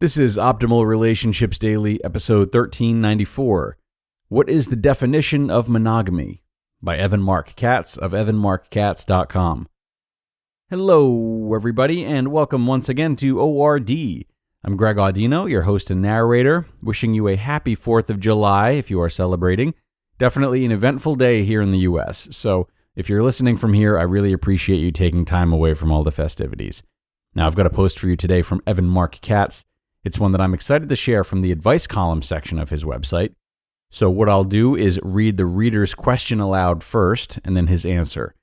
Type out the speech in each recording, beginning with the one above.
This is Optimal Relationships Daily, episode 1394. What is the definition of monogamy? By Evan Marc Katz of evanmarckatz.com. Hello, everybody, and welcome once again to ORD. I'm Greg Audino, your host and narrator, wishing you a happy 4th of July if you are celebrating. Definitely an eventful day here in the U.S., so if you're listening from here, I really appreciate you taking time away from all the festivities. Now, I've got a post for you today from Evan Marc Katz. It's one that I'm excited to share from the advice column section of his website. So what I'll do is read the reader's question aloud first, and then his answer.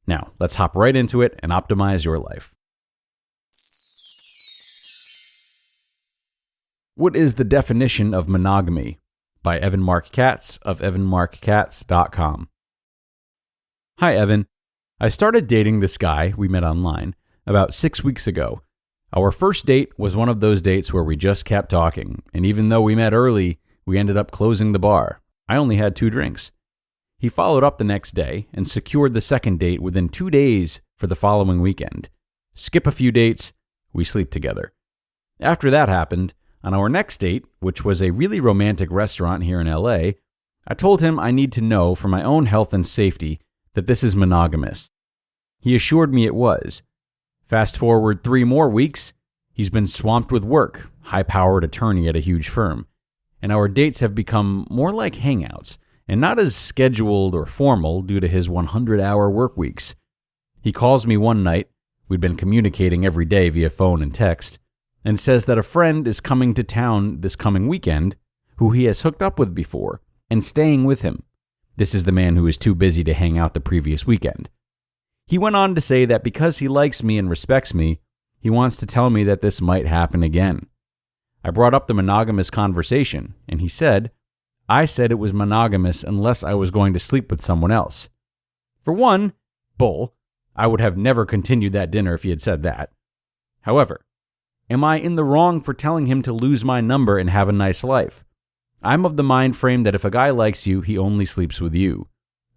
Now, let's hop right into it and optimize your life. What is the definition of monogamy? By Evan Marc Katz of evanmarckatz.com. Hi, Evan. I started dating this guy we met online about 6 weeks ago. Our first date was one of those dates where we just kept talking, and even though we met early, we ended up closing the bar. I only had 2 drinks. He followed up the next day and secured the second date within 2 days for the following weekend. Skip a few dates, we sleep together. After that happened, on our next date, which was a really romantic restaurant here in LA, I told him I need to know for my own health and safety that this is monogamous. He assured me it was. Fast forward 3 more weeks, he's been swamped with work, high-powered attorney at a huge firm, and our dates have become more like hangouts, and not as scheduled or formal due to his 100-hour work weeks. He calls me one night, we'd been communicating every day via phone and text, and says that a friend is coming to town this coming weekend who he has hooked up with before and staying with him. This is the man who was too busy to hang out the previous weekend. He went on to say that because he likes me and respects me, he wants to tell me that this might happen again. I brought up the monogamous conversation, and he said, I said it was monogamous unless I was going to sleep with someone else. For one, bull, I would have never continued that dinner if he had said that. However, am I in the wrong for telling him to lose my number and have a nice life? I'm of the mind frame that if a guy likes you, he only sleeps with you.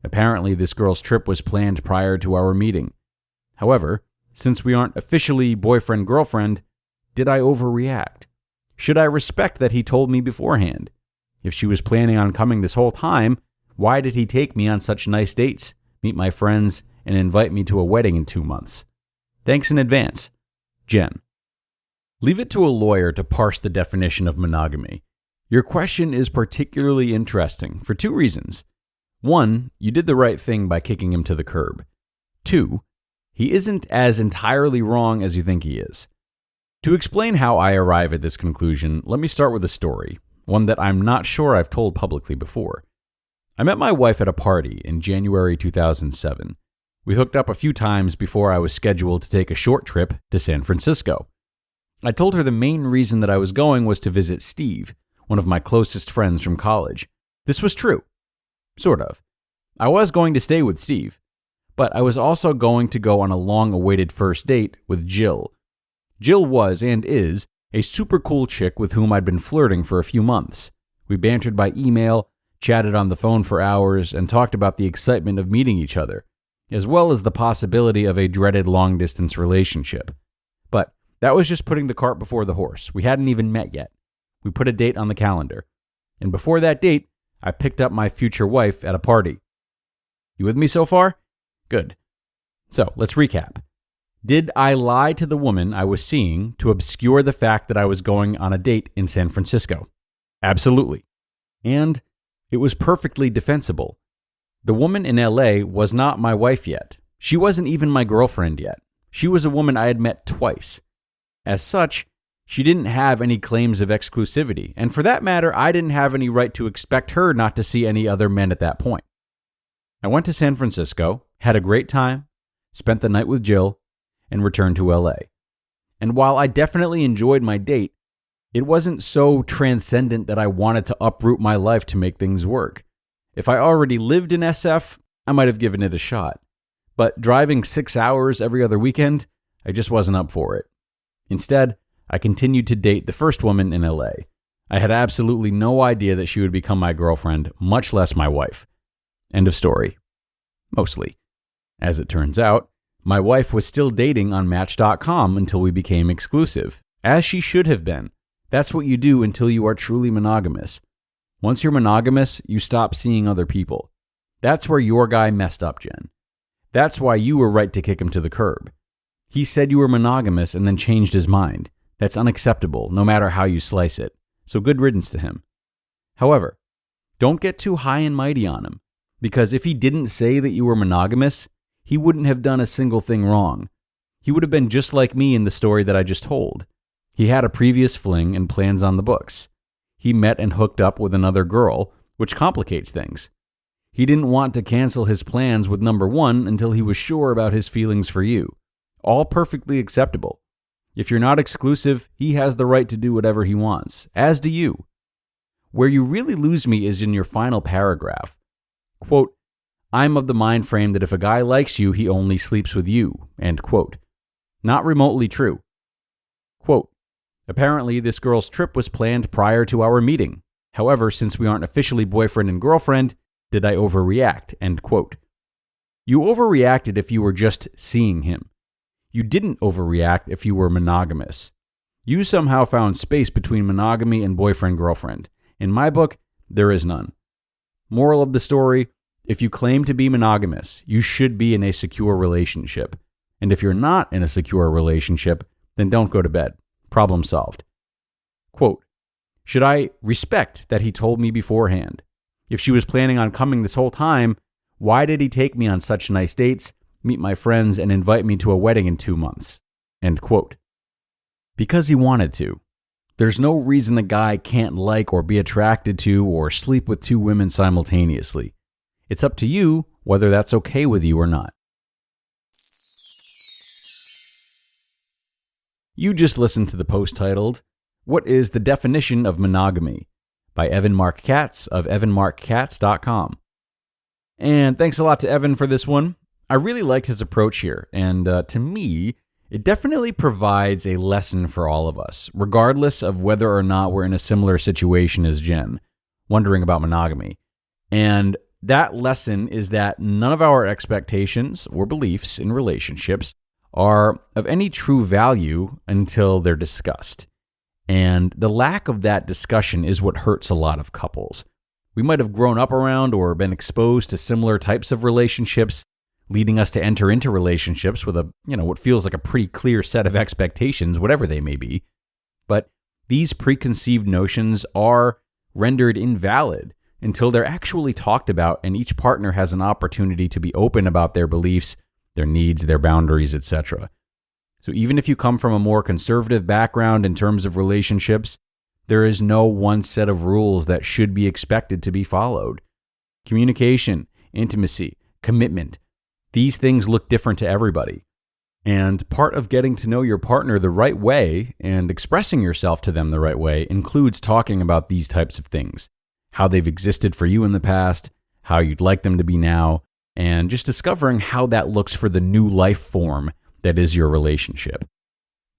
Apparently, this girl's trip was planned prior to our meeting. However, since we aren't officially boyfriend-girlfriend, did I overreact? Should I respect that he told me beforehand? If she was planning on coming this whole time, why did he take me on such nice dates, meet my friends, and invite me to a wedding in 2 months? Thanks in advance. Jen. Leave it to a lawyer to parse the definition of monogamy. Your question is particularly interesting for 2 reasons. 1, you did the right thing by kicking him to the curb. 2, he isn't as entirely wrong as you think he is. To explain how I arrive at this conclusion, let me start with a story, one that I'm not sure I've told publicly before. I met my wife at a party in January 2007. We hooked up a few times before I was scheduled to take a short trip to San Francisco. I told her the main reason that I was going was to visit Steve, one of my closest friends from college. This was true. Sort of. I was going to stay with Steve, but I was also going to go on a long-awaited first date with Jill. Jill was, and is, a super cool chick with whom I'd been flirting for a few months. We bantered by email, chatted on the phone for hours, and talked about the excitement of meeting each other, as well as the possibility of a dreaded long-distance relationship. But that was just putting the cart before the horse. We hadn't even met yet. We put a date on the calendar. And before that date, I picked up my future wife at a party. You with me so far? Good. So, let's recap. Did I lie to the woman I was seeing to obscure the fact that I was going on a date in San Francisco? Absolutely. And it was perfectly defensible. The woman in LA was not my wife yet. She wasn't even my girlfriend yet. She was a woman I had met twice. As such, she didn't have any claims of exclusivity, and for that matter, I didn't have any right to expect her not to see any other men at that point. I went to San Francisco, had a great time, spent the night with Jill, and returned to LA. And while I definitely enjoyed my date, it wasn't so transcendent that I wanted to uproot my life to make things work. If I already lived in SF, I might have given it a shot. But driving 6 hours every other weekend, I just wasn't up for it. Instead, I continued to date the first woman in LA. I had absolutely no idea that she would become my girlfriend, much less my wife. End of story. Mostly. As it turns out, my wife was still dating on Match.com until we became exclusive, as she should have been. That's what you do until you are truly monogamous. Once you're monogamous, you stop seeing other people. That's where your guy messed up, Jen. That's why you were right to kick him to the curb. He said you were monogamous and then changed his mind. That's unacceptable, no matter how you slice it. So good riddance to him. However, don't get too high and mighty on him, because if he didn't say that you were monogamous, he wouldn't have done a single thing wrong. He would have been just like me in the story that I just told. He had a previous fling and plans on the books. He met and hooked up with another girl, which complicates things. He didn't want to cancel his plans with number one until he was sure about his feelings for you. All perfectly acceptable. If you're not exclusive, he has the right to do whatever he wants, as do you. Where you really lose me is in your final paragraph. Quote, I'm of the mind frame that if a guy likes you, he only sleeps with you. End quote. Not remotely true. Quote, apparently this girl's trip was planned prior to our meeting. However, since we aren't officially boyfriend and girlfriend, did I overreact? End quote. You overreacted if you were just seeing him. You didn't overreact if you were monogamous. You somehow found space between monogamy and boyfriend-girlfriend. In my book, there is none. Moral of the story, if you claim to be monogamous, you should be in a secure relationship. And if you're not in a secure relationship, then don't go to bed. Problem solved. Quote, should I respect that he told me beforehand? If she was planning on coming this whole time, why did he take me on such nice dates, meet my friends, and invite me to a wedding in 2 months? End quote. Because he wanted to. There's no reason the guy can't like or be attracted to or sleep with 2 women simultaneously. It's up to you whether that's okay with you or not. You just listened to the post titled, What is the Definition of Monogamy? By Evan Marc Katz of evanmarckatz.com. And thanks a lot to Evan for this one. I really liked his approach here, and to me, it definitely provides a lesson for all of us, regardless of whether or not we're in a similar situation as Jen, wondering about monogamy. And that lesson is that none of our expectations or beliefs in relationships are of any true value until they're discussed. And the lack of that discussion is what hurts a lot of couples. We might have grown up around or been exposed to similar types of relationships, leading us to enter into relationships with what feels like a pretty clear set of expectations, whatever they may be. But these preconceived notions are rendered invalid until they're actually talked about and each partner has an opportunity to be open about their beliefs, their needs, their boundaries, etc. So even if you come from a more conservative background in terms of relationships, there is no one set of rules that should be expected to be followed. Communication, intimacy, commitment, these things look different to everybody. And part of getting to know your partner the right way and expressing yourself to them the right way includes talking about these types of things, how they've existed for you in the past, how you'd like them to be now, and just discovering how that looks for the new life form that is your relationship.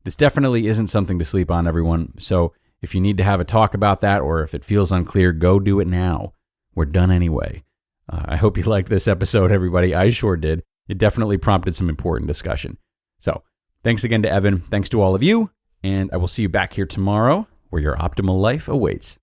This definitely isn't something to sleep on, everyone. So if you need to have a talk about that, or if it feels unclear, go do it now. We're done anyway. I hope you liked this episode, everybody. I sure did. It definitely prompted some important discussion. So thanks again to Evan. Thanks to all of you. And I will see you back here tomorrow where your optimal life awaits.